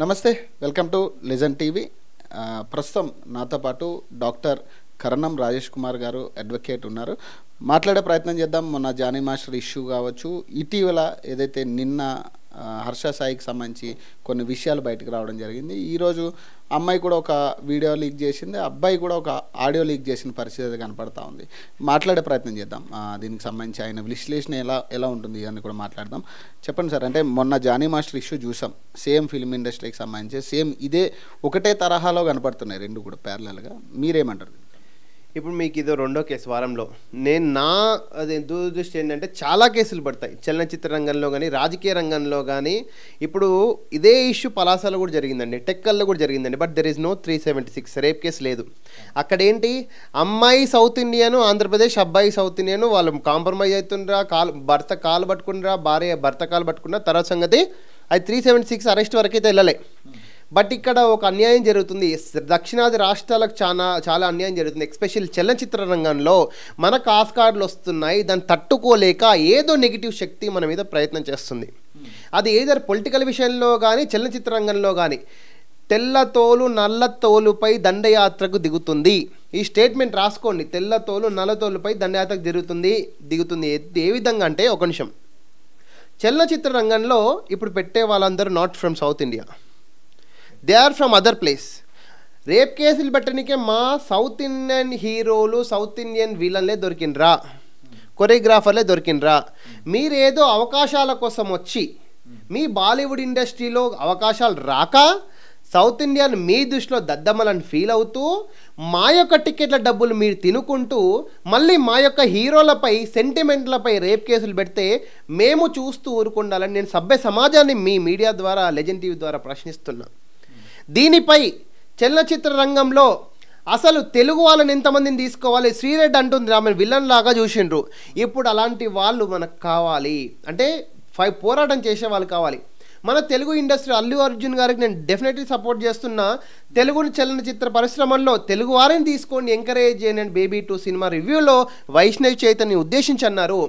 నమస్తే, welcome to legend TV. ప్రస్తుతం నాతో పాటు డాక్టర్ కరణం రాజేష్ కుమార్ గారు అడ్వకేట్ ఉన్నారు. మాట్లాడే ప్రయత్నం చేద్దాం. మొన్న జానీ మాస్టర్ ఇష్యూ కావచ్చు, ఇటీవల ఏదైతే నిన్న హర్ష సాయికి సంబంధించి కొన్ని విషయాలు బయటకు రావడం జరిగింది. ఈరోజు అమ్మాయి కూడా ఒక వీడియో లీక్ చేసింది, అబ్బాయి కూడా ఒక ఆడియో లీక్ చేసిన పరిస్థితి కనపడతా ఉంది. మాట్లాడే ప్రయత్నం చేద్దాం. దీనికి సంబంధించి ఆయన విశ్లేషణ ఎలా ఉంటుంది అని కూడా మాట్లాడదాం. చెప్పండి సార్, అంటే మొన్న జానీ మాస్టర్ ఇష్యూ చూసాం, సేమ్ ఫిల్మ్ ఇండస్ట్రీకి సంబంధించి సేమ్ ఇదే ఒకటే తరహాలో కనపడుతున్నాయి, రెండు కూడా ప్యారలల్గా. మీరేమంటారు? ఇప్పుడు మీకు ఇదో రెండో కేసు వారంలో. అది దూరదృష్టి ఏంటంటే చాలా కేసులు పడతాయి చలనచిత్ర రంగంలో కానీ రాజకీయ రంగంలో కానీ. ఇప్పుడు ఇదే ఇష్యూ పలాసలో కూడా జరిగిందండి, టెక్కల్లో కూడా జరిగిందండి. But there is no 376 rape case లేదు. అక్కడ ఏంటి, అమ్మాయి సౌత్ ఇండియను, ఆంధ్రప్రదేశ్ అబ్బాయి సౌత్ ఇండియను, వాళ్ళు కాంప్రమైజ్ అవుతుండ్రా, భర్త కాలు పట్టుకుండ్రా, భార్య భర్త కాలు పట్టుకున్నా, తర్వాత సంగతి అది 376 అరెస్ట్ వరకు అయితే వెళ్ళలే. బట్ ఇక్కడ ఒక అన్యాయం జరుగుతుంది. దక్షిణాది రాష్ట్రాలకు చాలా అన్యాయం జరుగుతుంది. ఎస్పెషల్ చలనచిత్ర రంగంలో మనకు ఆస్కార్లు వస్తున్నాయి, దాన్ని తట్టుకోలేక ఏదో నెగిటివ్ శక్తి మన మీద ప్రయత్నం చేస్తుంది. అది ఏదైనా పొలిటికల్ విషయంలో కానీ చలనచిత్ర రంగంలో కానీ తెల్ల తోలు నల్ల తోలుపై దండయాత్రకు దిగుతుంది. ఈ స్టేట్మెంట్ రాసుకోండి, తెల్ల తోలు నల్ల తోలుపై దండయాత్రకు దిగుతుంది. ఏ విధంగా అంటే, ఒక నిమిషం, చలనచిత్ర రంగంలో ఇప్పుడు పెట్టే వాళ్ళందరూ not from south India, they are from other place. Rape కేసులు పెట్టడానికే మా సౌత్ ఇండియన్ హీరోలు, సౌత్ ఇండియన్ విలన్లే దొరికినరా, కొరియోగ్రాఫర్లే దొరికినరా. మీరేదో అవకాశాల కోసం వచ్చి మీ బాలీవుడ్ ఇండస్ట్రీలో అవకాశాలు రాక సౌత్ ఇండియన్ మీ దృష్టిలో దద్దమ్మలని ఫీల్ అవుతూ మా యొక్క టికెట్ల డబ్బులు మీరు తినుకుంటూ మళ్ళీ మా యొక్క హీరోలపై సెంటిమెంట్లపై రేప్ కేసులు పెడితే మేము చూస్తూ ఊరుకుండాలని నేను సభ్య సమాజాన్ని మీ మీడియా ద్వారా, లెజెండ్ టీవీ ద్వారా ప్రశ్నిస్తున్నా. దీనిపై చలనచిత్ర రంగంలో అసలు తెలుగు వాళ్ళని ఎంతమందిని తీసుకోవాలి? శ్రీరెడ్డి అంటుంది ఆమె విలన్ లాగా చూసిండ్రు. ఇప్పుడు అలాంటి వాళ్ళు మనకు కావాలి అంటే పోరాటం చేసే వాళ్ళు కావాలి. మన తెలుగు ఇండస్ట్రీ అల్లు అర్జున్ గారికి నేను డెఫినెట్లీ సపోర్ట్ చేస్తున్నా. తెలుగు చలనచిత్ర పరిశ్రమల్లో తెలుగు వారిని తీసుకోండి, ఎంకరేజ్ చేయండి. బేబీ 2 సినిమా రివ్యూలో వైష్ణవి చైతన్య ఉద్దేశించి అన్నారు.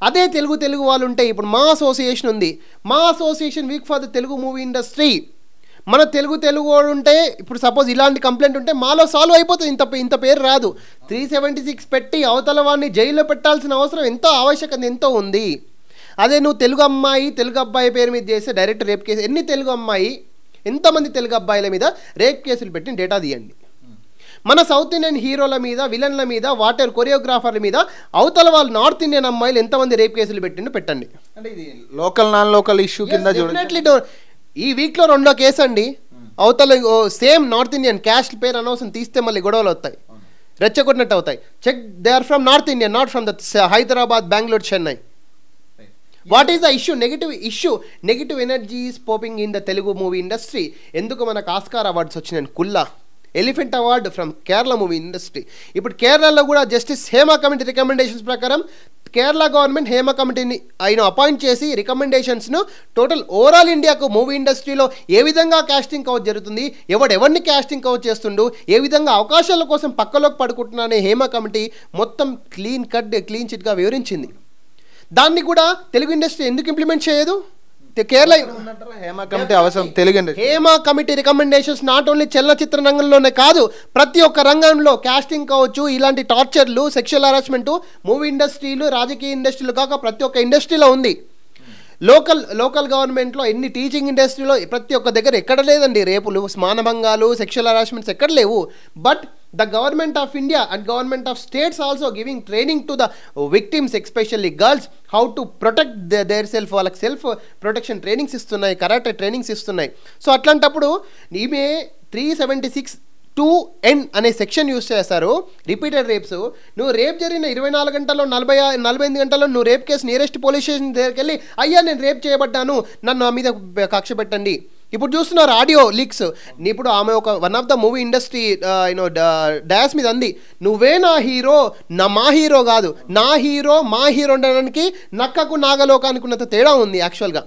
అదే తెలుగు వాళ్ళు ఉంటే, ఇప్పుడు మా అసోసియేషన్ ఉంది, మా association week for the Telugu movie industry. మన తెలుగు వాడు ఉంటే, ఇప్పుడు సపోజ్ ఇలాంటి కంప్లైంట్ ఉంటే మాలో సాల్వ్ అయిపోతుంది, ఇంత పేరు రాదు. 376 పెట్టి అవతల వాడిని జైల్లో పెట్టాల్సిన అవసరం ఎంతో ఆవశ్యకత ఎంతో ఉంది. అదే నువ్వు తెలుగు అమ్మాయి తెలుగు అబ్బాయి పేరు మీద చేస్తే డైరెక్ట్ రేప్ కేసు, ఎన్ని తెలుగు అమ్మాయి ఎంతమంది తెలుగు అబ్బాయిల మీద రేప్ కేసులు పెట్టిన డేటా తీయండి. మన సౌత్ ఇండియన్ హీరోల మీద, విలన్ల మీద, వాటర్ కొరియోగ్రాఫర్ల మీద అవతల వాళ్ళు నార్త్ ఇండియన్ అమ్మాయిలు ఎంతమంది రేప్ కేసులు పెట్టిండో పెట్టండి. అంటే ఇది లోకల్ నాన్ లోకల్ ఇష్యూ కింద డెఫినెట్లీ. ఈ వీక్లో రెండో కేసు అండి, అవతల సేమ్ నార్త్ ఇండియన్ క్యాస్ట్ పేరు అనవసరం తీస్తే మళ్ళీ గొడవలు వస్తాయి, రెచ్చగొట్టినట్టు అవుతాయి. Check, they are from north Indian, not from the Hyderabad, Bengaluru, Chennai. What is the issue? Negative energy is popping in the Telugu movie industry. ఎందుకు మనకు ఆస్కార్ అవార్డ్స్ వచ్చినాయి? కుల్లా elephant award from Kerala movie industry. ఇప్పుడు కేరళలో కూడా జస్టిస్ హేమా కమిటీ రికమెండేషన్స్ ప్రకారం Kerala government Hema కమిటీని ఆయన అపాయింట్ చేసి రికమెండేషన్స్ను టోటల్ ఓవరాల్ ఇండియాకు మూవీ ఇండస్ట్రీలో ఏ విధంగా కాస్టింగ్ కౌచ్ జరుగుతుంది, ఎవరిని కాస్టింగ్ కౌచ్ చేస్తుండు, ఏ విధంగా అవకాశాల కోసం పక్కలోకి పడుకుంటున్నానే హేమా కమిటీ మొత్తం క్లీన్ చిట్గా వివరించింది. దాన్ని కూడా తెలుగు ఇండస్ట్రీ ఎందుకు ఇంప్లిమెంట్ చేయదు? Kerala Hema committee recommendations not only చలనచిత్ర రంగంలోనే కాదు, ప్రతి ఒక్క రంగంలో కాస్టింగ్ కావచ్చు, ఇలాంటి టార్చర్లు, సెక్షువల్ హరాస్మెంట్ మూవీ ఇండస్ట్రీలు, రాజకీయ ఇండస్ట్రీలు కాక ప్రతి ఒక్క ఇండస్ట్రీలో ఉంది. లోకల్ గవర్నమెంట్లో ఎన్ని, టీచింగ్ ఇండస్ట్రీలో ప్రతి ఒక్క దగ్గర ఎక్కడ లేదండి రేపులు, మానభంగాలు, సెక్షువల్ హరాస్మెంట్స్ ఎక్కడ లేవు. But the government of India and government of states also giving training to the victims, especially girls, how to protect their self, వాళ్ళకి సెల్ఫ్ ప్రొటెక్షన్ ట్రైనింగ్స్ ఇస్తున్నాయి, కరాటే ట్రైనింగ్స్ ఇస్తున్నాయి. సో అట్లాంటప్పుడు ఈమె 376(2)(n) అనే section use చేస్తారు. Repeated rapes, నువ్వు rape జరిగిన 24 గంటల్లో 48 గంటల్లో నువ్వు rape case nearest police station దగ్గరికి వెళ్ళి, అయ్యా నేను రేప్ చేయబడ్డాను, నన్ను నా మీద కక్ష పెట్టండి. ఇప్పుడు చూస్తున్నారు ఆడియో లీక్స్. ఇప్పుడు ఆమె ఒక one of the movie industry dais మీద అంది, నువ్వే నా హీరో, మా హీరో కాదు, నా హీరో మా హీరో ఉండడానికి నక్కకు నాగలోకానికి ఉన్నంత తేడా ఉంది యాక్చువల్గా.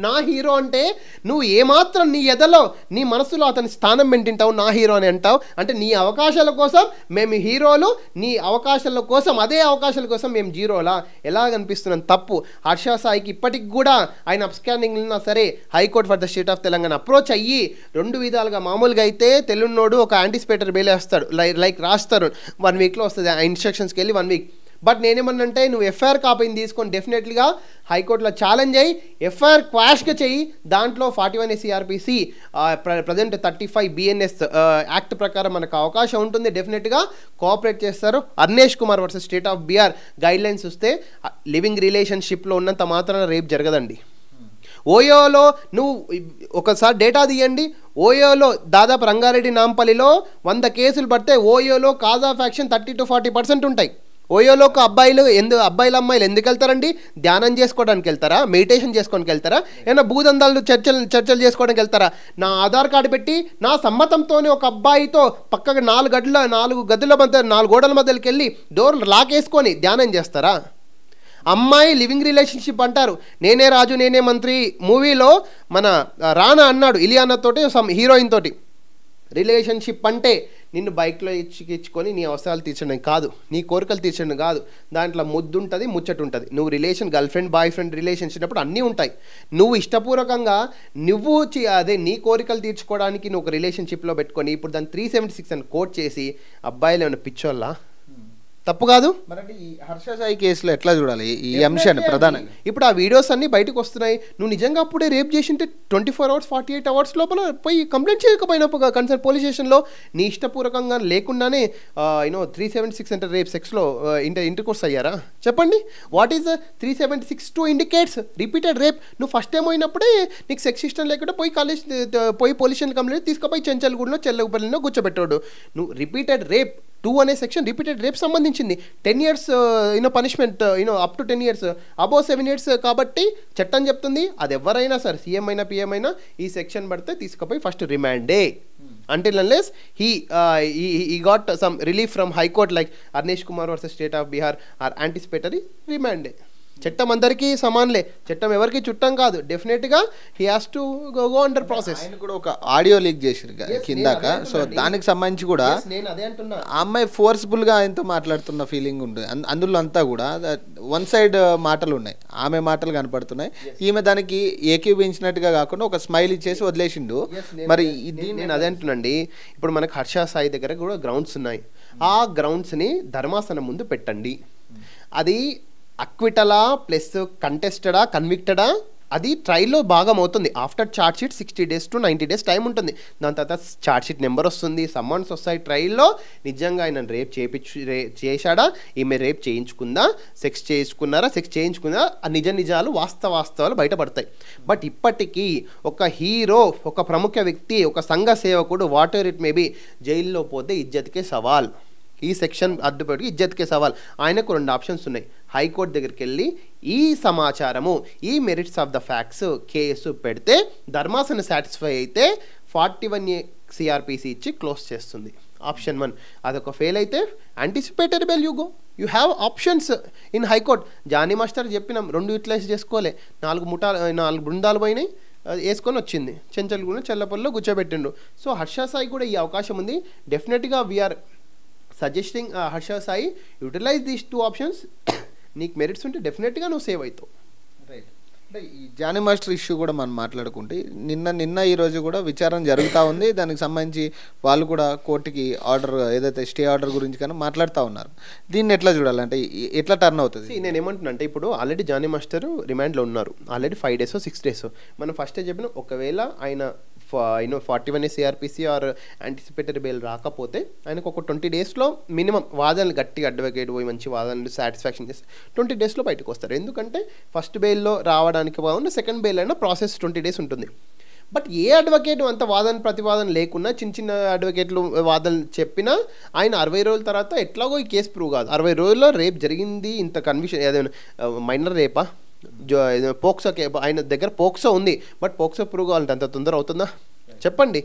నా హీరో అంటే నువ్వు ఏమాత్రం నీ ఎదలో నీ మనసులో అతని స్థానం పెట్టింటావు, నా హీరో అని అంటావు. అంటే నీ అవకాశాల కోసం మేము హీరోలు, నీ అవకాశాల కోసం అదే అవకాశాల కోసం మేము జీరోలా ఎలా కనిపిస్తున్నాం? తప్పు. హర్ష సాయికి ఇప్పటికి కూడా ఆయన అప్స్కాండింగ్ ఉన్నా సరే high court for the state of Telangana approach అయ్యి 2 విధాలుగా, మామూలుగా అయితే తెలుగునోడు ఒక యాంటిసిపేటర్ బెయిల్ వేస్తాడు, లైక్ రాస్తారు 1 వీక్లో వస్తుంది ఆ ఇన్స్ట్రక్షన్స్కి వెళ్ళి 1 వీక్. బట్ నేనేమన్నంటే నువ్వు ఎఫ్ఐఆర్ కాపీని తీసుకొని డెఫినెట్లీగా హైకోర్టులో ఛాలెంజ్ అయ్యి ఎఫ్ఐఆర్ క్వాష్గా చెయ్యి. దాంట్లో 41 సిఆర్పిసి ప్రజెంట్ 35 బిఎన్ఎస్ యాక్ట్ ప్రకారం మనకు అవకాశం ఉంటుంది. డెఫినెట్గా కోఆపరేట్ చేస్తారు. Arnesh Kumar versus state of Bihar guidelines వస్తే లివింగ్ రిలేషన్షిప్లో ఉన్నంత మాత్రాన రేపు జరగదండి. ఓయోలో నువ్వు ఒకసారి డేటా తీయండి. ఓయోలో దాదాపు రంగారెడ్డి నాంపల్లిలో 100 కేసులు పడితే ఓయోలో కాజ్ ఆఫ్ యాక్షన్ 30 to 40% ఉంటాయి. ఓయోలోకి అబ్బాయిలు అమ్మాయిలు ఎందుకు వెళ్తారండి? ధ్యానం చేసుకోవడానికి వెళ్తారా? మెడిటేషన్ చేసుకోవడానికి వెళ్తారా? ఏమైనా భూదందాలు చర్చలు చేసుకోవడానికి వెళ్తారా? నా ఆధార్ కార్డు పెట్టి నా సమ్మతంతోనే ఒక అబ్బాయితో పక్కగా 4 గదుల మధ్య 4 గోడల మధ్యలోకి వెళ్ళి డోర్ లాక్ వేసుకొని ధ్యానం చేస్తారా? అమ్మాయి లివింగ్ రిలేషన్షిప్ అంటారు. నేనే రాజు నేనే మంత్రి మూవీలో మన రానా అన్నాడు ఇలియానాతోటి హీరోయిన్ తోటి, రిలేషన్షిప్ అంటే నిన్ను బైక్లో ఇచ్చుకొని నీ అవసరాలు తీర్చడం కాదు, నీ కోరికలు తీర్చడం కాదు. దాంట్లో ముద్దు ఉంటుంది, ముచ్చట ఉంటుంది. నువ్వు girl friend boy friend relationship అప్పుడు అన్నీ ఉంటాయి. నువ్వు ఇష్టపూర్వకంగా అదే నీ కోరికలు తీర్చుకోవడానికి నువ్వు ఒక రిలేషన్షిప్లో పెట్టుకొని ఇప్పుడు దాన్ని 376 అని కోట్ చేసి అబ్బాయిలు ఏమైనా పిచ్చోళ్ళ? తప్పు కాదు. మరి ఈ హర్ష సాయి కేసులో ఎట్లా చూడాలి ఈ అంశాన్ని ప్రధానంగా? ఇప్పుడు ఆ వీడియోస్ అన్ని బయటకు వస్తున్నాయి. నువ్వు నిజంగా అప్పుడే రేప్ చేసింటే 24 hours 48 hours లోపల పోయి కంప్లైంట్ చేయకపోయినప్పుడు కన్సర్న్ పోలీస్ స్టేషన్లో నీ ఇష్టపూర్వకంగా లేకుండానే 376 అంటే రేప్ సెక్స్లో ఇంటర్ కోర్స్ అయ్యారా? చెప్పండి. What is 376 indicates repeated rape. నువ్వు ఫస్ట్ టైం అయినప్పుడే నీకు సెక్స్ ఇష్టం లేకుండా పోయి పోలీస్ స్టేషన్ కంప్లైంట్ తీసుకుపోయి చెంచల్గూడలో చెల్లపల్లిలో కూర్చోబెట్టాడు. నువ్వు రిపీటెడ్ రేప్ 2 అనే సెక్షన్ రిపీటెడ్ రేప్ సంబంధించింది. 10 years punishment up to 10 years, above 7 years. కాబట్టి చట్టం చెప్తుంది అది ఎవరైనా సరే సీఎం అయినా పిఎం అయినా ఈ సెక్షన్ పడితే తీసుకుపోయి first రిమాండే. Until unless he got some relief from High Court like Arnesh Kumar versus State of Bihar or anticipatory remand. చట్టం అందరికీ సమాన్లే, చట్టం ఎవరికి చుట్టం కాదు. డెఫినెట్గా he has to go under process. ఆయన కూడా ఒక ఆడియో లీక్ చేసారు కిందాక, సో దానికి సంబంధించి కూడా నేను అదే అంటున్నా, ఆ అమ్మాయి ఫోర్స్ఫుల్గా ఆయనతో మాట్లాడుతున్న ఫీలింగ్ ఉంటుంది. అందులో అంతా కూడా 1 side మాటలు ఉన్నాయి, ఆమె మాటలు కనపడుతున్నాయి. ఈమె దానికి ఏకీభించినట్టుగా కాకుండా ఒక స్మైల్ ఇచ్చేసి వదిలేసిండు. మరి నేను అదే అంటున్నాండి. ఇప్పుడు మనకు హర్ష సాయి దగ్గర కూడా గ్రౌండ్స్ ఉన్నాయి. ఆ గ్రౌండ్స్ని ధర్మాసనం ముందు పెట్టండి. అది అక్విటలా ప్లస్ కంటెస్టెడా కన్విక్టెడా అది ట్రయల్లో భాగం అవుతుంది. After charge sheet 60 days to 90 days time ఉంటుంది. దాని తర్వాత ఛార్జ్ షీట్ నెంబర్ వస్తుంది, సమ్మన్స్ వస్తాయి. ట్రయల్లో నిజంగా ఆయన రేప్ చేశాడా, ఈమె రేప్ చేయించుకుందా, సెక్స్ చేయించుకుందా ఆ నిజాలు వాస్తవాలు బయటపడతాయి. బట్ ఇప్పటికీ ఒక హీరో, ఒక ప్రముఖ వ్యక్తి, ఒక సంఘ సేవకుడు, what ever it may be, జైల్లో పోతే ఇజ్జత్కే సవాల్. ఈ సెక్షన్ అడ్డుపెట్టి ఇజ్జత్కే సవాల్. ఆయనకు 2 ఆప్షన్స్ ఉన్నాయి. హైకోర్టు దగ్గరికి వెళ్ళి ఈ సమాచారము, ఈ merits of the facts case పెడితే ధర్మాసనం సాటిస్ఫై అయితే 41A సిఆర్పిసి ఇచ్చి క్లోజ్ చేస్తుంది. ఆప్షన్ 1. అదొక ఫెయిల్ అయితే anticipatory bail you have options in high court. Jani master చెప్పినాం, 2 యూటిలైజ్ చేసుకోలే. 4 బృందాలు పోయినాయి, వేసుకొని వచ్చింది. చెంచల్గూడ చెల్లపల్లిలో కూర్చోబెట్టిండు. సో హర్ష సాయి కూడా ఈ అవకాశం ఉంది. డెఫినెట్గా we are suggesting Harsha Sai utilise these 2 options. నీకు మెరిట్స్ ఉంటే డెఫినెట్గా నువ్వు సేవ్ అవుతావు. రైట్. అంటే ఈ జానీ మాస్టర్ ఇష్యూ కూడా మనం మాట్లాడుకుంటే నిన్న ఈ రోజు కూడా విచారణ జరుగుతూ ఉంది. దానికి సంబంధించి వాళ్ళు కూడా కోర్టుకి ఆర్డర్, ఏదైతే స్టే ఆర్డర్ గురించి కానీ మాట్లాడుతూ ఉన్నారు. దీన్ని ఎట్లా చూడాలంటే ఎట్లా టర్న్ అవుతుంది? నేను ఏమంటున్నా అంటే ఇప్పుడు ఆల్రెడీ జానీ మాస్టర్ రిమాండ్లో ఉన్నారు. Already 5 days 6 days. మనం ఫస్టే చెప్పిన ఒకవేళ ఆయన 41A CrPC are anticipatory bail రాకపోతే ఆయనకు ఒక 20 daysలో మినిమం వాదనలు గట్టిగా అడ్వకేట్ పోయి మంచి వాదనలు సాటిస్ఫాక్షన్ చేస్తే 20 daysలో బయటకు వస్తారు. ఎందుకంటే ఫస్ట్ బెయిల్లో రావడానికి బాగుంది, సెకండ్ బెయిల్ అయినా ప్రాసెస్ 20 days ఉంటుంది. బట్ ఏ అడ్వకేట్ అంత వాదన ప్రతివాదన లేకున్నా చిన్న అడ్వకేట్లు వాదనలు చెప్పినా ఆయన 60 రోజుల తర్వాత ఎట్లాగో ఈ కేసు ప్రూవ్ కాదు. 60 రోజుల్లో రేప్ జరిగింది, ఇంత కన్విషన్ ఏదైనా మైనర్ రేపా, పోక్సో ఆయన దగ్గర పోక్సో ఉంది, బట్ పోక్సో ప్రూవ్ కావాలంటే అంత తొందర అవుతుందా? చెప్పండి.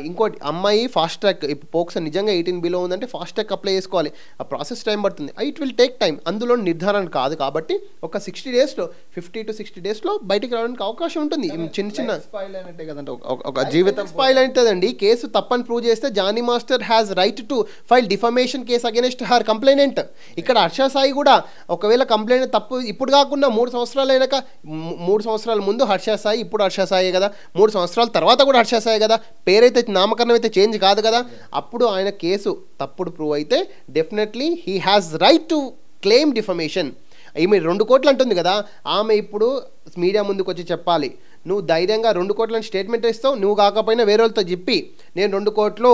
ఇంకోటి అమ్మాయి ఫాస్ట్ ట్రాక్ ఇప్పుడు పోక్సో నిజంగా 18 బిలో ఉందంటే ఫాస్ట్ ట్రాక్ అప్లై చేసుకోవాలి. ఆ ప్రాసెస్ టైం పడుతుంది. It will take time. అందులో నిర్ధారణ కాదు కాబట్టి ఒక 60 డేస్లో 50 to 60 డేస్లో బయటికి రావడానికి అవకాశం ఉంటుంది. చిన్న స్పాయిల్ అయినట్టే కదంటే ఒక జీవితం స్పాయిల్ అవుతుందండి. కేసు తప్పని ప్రూవ్ చేస్తే Jani master has right to file defamation case against her complainant. ఇక్కడ హర్ష సాయి కూడా ఒకవేళ కంప్లైంట్ తప్పు ఇప్పుడు కాకుండా 3 సంవత్సరాలు అయినాక 3 సంవత్సరాల ముందు హర్ష సాయి, ఇప్పుడు హర్ష సాయి కదా, 3 సంవత్సరాల తర్వాత కూడా హర్ష సాయి కదా, పేరైతే నామకరణం అయితే చేంజ్ కాదు కదా. అప్పుడు ఆయన కేసు తప్పుడు ప్రూవ్ అయితే definitely he has right to claim defamation. ఈమె 2 కోట్లు అంటుంది కదా, ఆమె ఇప్పుడు మీడియా ముందుకు వచ్చి చెప్పాలి. నువ్వు ధైర్యంగా 2 కోట్లని స్టేట్మెంట్ ఇస్తావు, నువ్వు కాకపోయినా వేరే వాళ్ళతో చెప్పి నేను 2 కోట్లు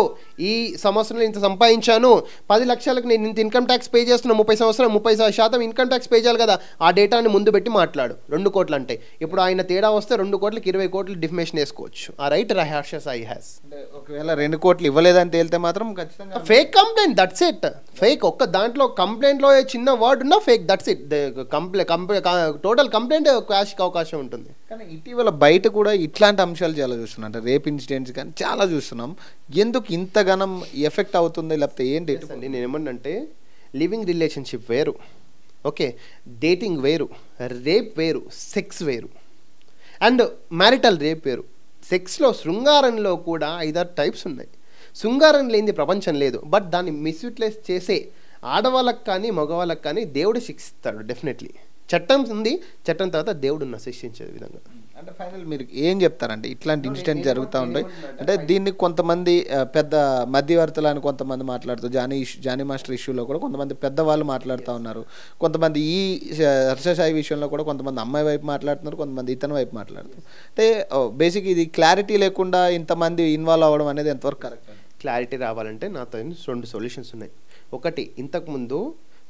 ఈ సంవత్సరంలో ఇంత సంపాదించాను, 10 లక్షలకు నేను ఇంత ఇన్కమ్ ట్యాక్స్ పే చేస్తున్నా, 30% ఇన్కమ్ ట్యాక్స్ పే చేయాలి కదా, ఆ డేటాని ముందు పెట్టి మాట్లాడు. 2 కోట్లు అంటే ఇప్పుడు ఆయన తేడా వస్తే 2 కోట్లకి 20 కోట్లు డిఫమేషన్ వేసుకోవచ్చు. ఆ రైట్ హర్ష సాయి హ్యాస్. ఒకవేళ 2 కోట్లు ఇవ్వలేదని తేలితే మాత్రం ఖచ్చితంగా fake complaint, that's it. Fake ఒక్క దాంట్లో కంప్లైంట్లో చిన్న వర్డ్ ఉన్నా fake, that's it. Total complaint క్వాష్కి అవకాశం ఉంటుంది. కానీ ఇటీవల బయట కూడా ఇట్లాంటి అంశాలు చాలా చూస్తున్నాం. అంటే రేప్ ఇన్సిడెంట్స్ కానీ చాలా చూస్తున్నాం. ఎందుకు ఇంతగానం ఎఫెక్ట్ అవుతుంది, లేకపోతే ఏంటి అండి? నేను ఏమన్నంటే లివింగ్ రిలేషన్షిప్ వేరు, ఓకే, డేటింగ్ వేరు, రేప్ వేరు, సెక్స్ వేరు, అండ్ మ్యారిటల్ రేప్ వేరు. సెక్స్లో శృంగారంలో కూడా 5-6 టైప్స్ ఉన్నాయి. శృంగారం లేనిది ప్రపంచం లేదు. బట్ దాన్ని మిస్యూటిలైజ్ చేసే ఆడవాళ్ళకి కానీ మగవాళ్ళకి కానీ దేవుడు శిక్షిస్తాడు. డెఫినెట్లీ చట్టం ఉంది, చట్టం తర్వాత దేవుడు శిక్షించే విధంగా. అంటే ఫైనల్ మీరు ఏం చెప్తారంటే ఇట్లాంటి ఇన్సిడెంట్ జరుగుతూ ఉంటాయి అంటే దీన్ని కొంతమంది పెద్ద మధ్యవర్తులు అని కొంతమంది మాట్లాడుతూ జానీ మాస్టర్ ఇష్యూలో కూడా కొంతమంది పెద్దవాళ్ళు మాట్లాడుతూ ఉన్నారు. కొంతమంది ఈ హర్ష సాయి విషయంలో కూడా కొంతమంది అమ్మాయి వైపు మాట్లాడుతున్నారు, కొంతమంది ఇతని వైపు మాట్లాడుతున్నారు. అంటే బేసిక్ ఇది క్లారిటీ లేకుండా ఇంతమంది ఇన్వాల్వ్ అవ్వడం అనేది ఎంతవరకు కరెక్ట్? క్లారిటీ రావాలంటే నాతో 2 సొల్యూషన్స్ ఉన్నాయి. ఒకటి, ఇంతకుముందు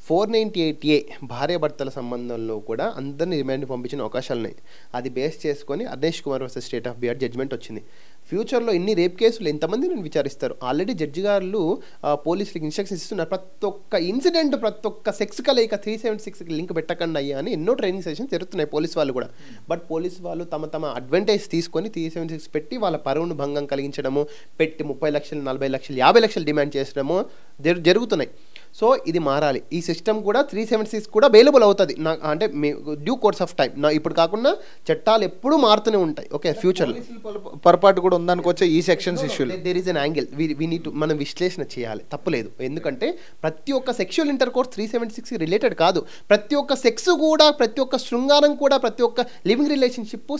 498A భార్యాభర్తల సంబంధంలో కూడా అందరినీ రిమాండ్ పంపించిన అవకాశాలు ఉన్నాయి. అది బేస్ చేసుకొని Arnesh Kumar versus state of Bihar judgment వచ్చింది. ఫ్యూచర్లో ఇన్ని రేప్ కేసులు ఎంతమంది నేను విచారిస్తారు? ఆల్రెడీ జడ్జి గారు పోలీసులకు ఇన్స్ట్రక్షన్స్ ఇస్తున్నారు. ప్రతి ఒక్క ఇన్సిడెంట్, ప్రతి ఒక్క సెక్స్ కలయిక 376కి లింక్ పెట్టకండి అయ్యా అని ఎన్నో ట్రైనింగ్ సెషన్స్ జరుగుతున్నాయి పోలీసు వాళ్ళు కూడా. బట్ పోలీసు వాళ్ళు తమ అడ్వాంటేజ్ తీసుకొని 376 పెట్టి వాళ్ళ పరువును భంగం కలిగించడము, పెట్టి 30 లక్షలు, 40 లక్షలు, 50 లక్షలు డిమాండ్ చేసడము జరుగుతున్నాయి. సో ఇది మారాలి. ఈ సిస్టమ్ కూడా 376 కూడా అవైలబుల్ అవుతుంది అంటే డ్యూ కోర్స్ ఆఫ్ టైం. ఇప్పుడు కాకుండా చట్టాలు ఎప్పుడూ మారుతూనే ఉంటాయి. ఓకే, ఫ్యూచర్లో పొరపాటు కూడా ఉందనుకోవచ్చు ఈ సెక్షన్స్ ఇష్యూలో. There is an angle we need to మనం విశ్లేషణ చేయాలి, తప్పులేదు. ఎందుకంటే ప్రతి ఒక్క సెక్షువల్ ఇంటర్ కోర్స్ 376 రిలేటెడ్ కాదు. ప్రతి ఒక్క సెక్స్ కూడా, ప్రతి ఒక్క శృంగారం కూడా, ప్రతి ఒక్క లివింగ్ రిలేషన్షిప్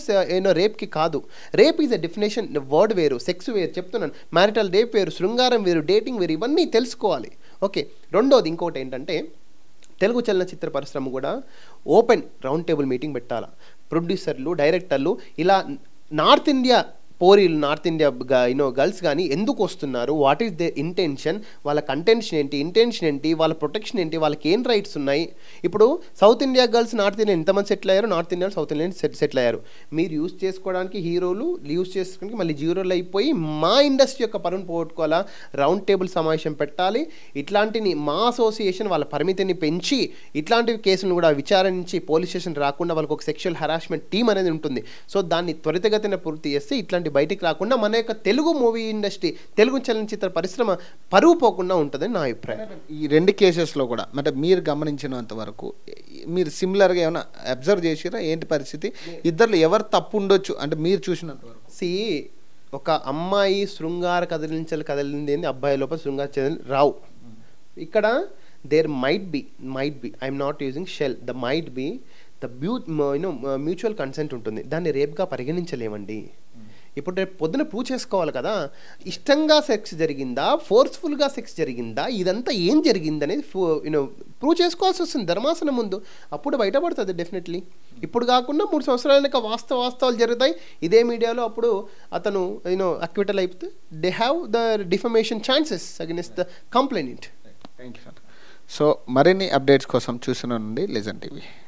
రేప్కి కాదు. Rape is a definition, word వేరు, సెక్స్ వేరు చెప్తున్నాను. మ్యారిటల్ రేప్ వేరు, శృంగారం వేరు, డేటింగ్ వేరు, ఇవన్నీ తెలుసుకోవాలి. ఓకే, రెండోది ఇంకోటి ఏంటంటే తెలుగు చలనచిత్ర పరిశ్రమ కూడా ఓపెన్ రౌండ్ టేబుల్ మీటింగ్ పెట్టాలి. ప్రొడ్యూసర్లు, డైరెక్టర్లు, ఇలా నార్త్ ఇండియా పోరీలు, నార్త్ ఇండియా గర్ల్స్ కానీ ఎందుకు వస్తున్నారు, వాట్ ఈస్ దే ఇంటెన్షన్, వాళ్ళ కంటెన్షన్ ఏంటి, ఇంటెన్షన్ ఏంటి, వాళ్ళ ప్రొటెక్షన్ ఏంటి, వాళ్ళకి ఏం రైట్స్ ఉన్నాయి. ఇప్పుడు south India girls north India ఎంతమంది సెటిల్ అయ్యారు, north India south Indian settle అయ్యారు. మీరు యూజ్ చేసుకోవడానికి హీరోలు, యూజ్ చేసుకోవడానికి మళ్ళీ జీరోలు అయిపోయి మా ఇండస్ట్రీ యొక్క పరువును పోగొట్టుకోవాలా. రౌండ్ టేబుల్ సమావేశం పెట్టాలి. ఇట్లాంటిని మా అసోసియేషన్ వాళ్ళ పరిమితిని పెంచి ఇట్లాంటి కేసులను కూడా విచారించి పోలీస్ స్టేషన్ రాకుండా వాళ్ళకి ఒక సెక్షువల్ హరాస్మెంట్ టీమ్ అనేది ఉంటుంది. సో దాన్ని త్వరితగతిన పూర్తి చేస్తే ఇట్లాంటి బయటికి రాకుండా మన యొక్క తెలుగు మూవీ ఇండస్ట్రీ, తెలుగు చలనచిత్ర పరిశ్రమ పరువు పోకుండా ఉంటుందని నా అభిప్రాయం. ఈ 2 కేసెస్లో కూడా అంటే మీరు గమనించినంత వరకు మీరు సిమిలర్గా ఏమైనా అబ్జర్వ్ చేసిరా? ఏంటి పరిస్థితి? ఇద్దరు ఎవరు తప్పు ఉండొచ్చు అంటే మీరు చూసినంత వరకు? ఒక అమ్మాయి శృంగార కదిలింది అబ్బాయి లోపల శృంగార రావు. ఇక్కడ there might be I'm not using shell, the might be the mutual consent ఉంటుంది. దాన్ని రేప్గా పరిగణించలేమండి. ఇప్పుడు రేపు పొద్దున ప్రూవ్ చేసుకోవాలి కదా, ఇష్టంగా సెక్స్ జరిగిందా, ఫోర్స్ఫుల్గా సెక్స్ జరిగిందా, ఇదంతా ఏం జరిగిందనేది ప్రూవ్ చేసుకోవాల్సి వస్తుంది ధర్మాసనం ముందు. అప్పుడు బయటపడుతుంది డెఫినెట్లీ. ఇప్పుడు కాకుండా 3 సంవత్సరాల వాస్తవాలు జరుగుతాయి ఇదే మీడియాలో. అప్పుడు అతను అక్విటల్ అయిపోతే they have the defamation chances against the complaint. Thank you sir. So మరిన్ని అప్డేట్స్ కోసం చూస్తున్నానండి లెజెండ్ టీవీ.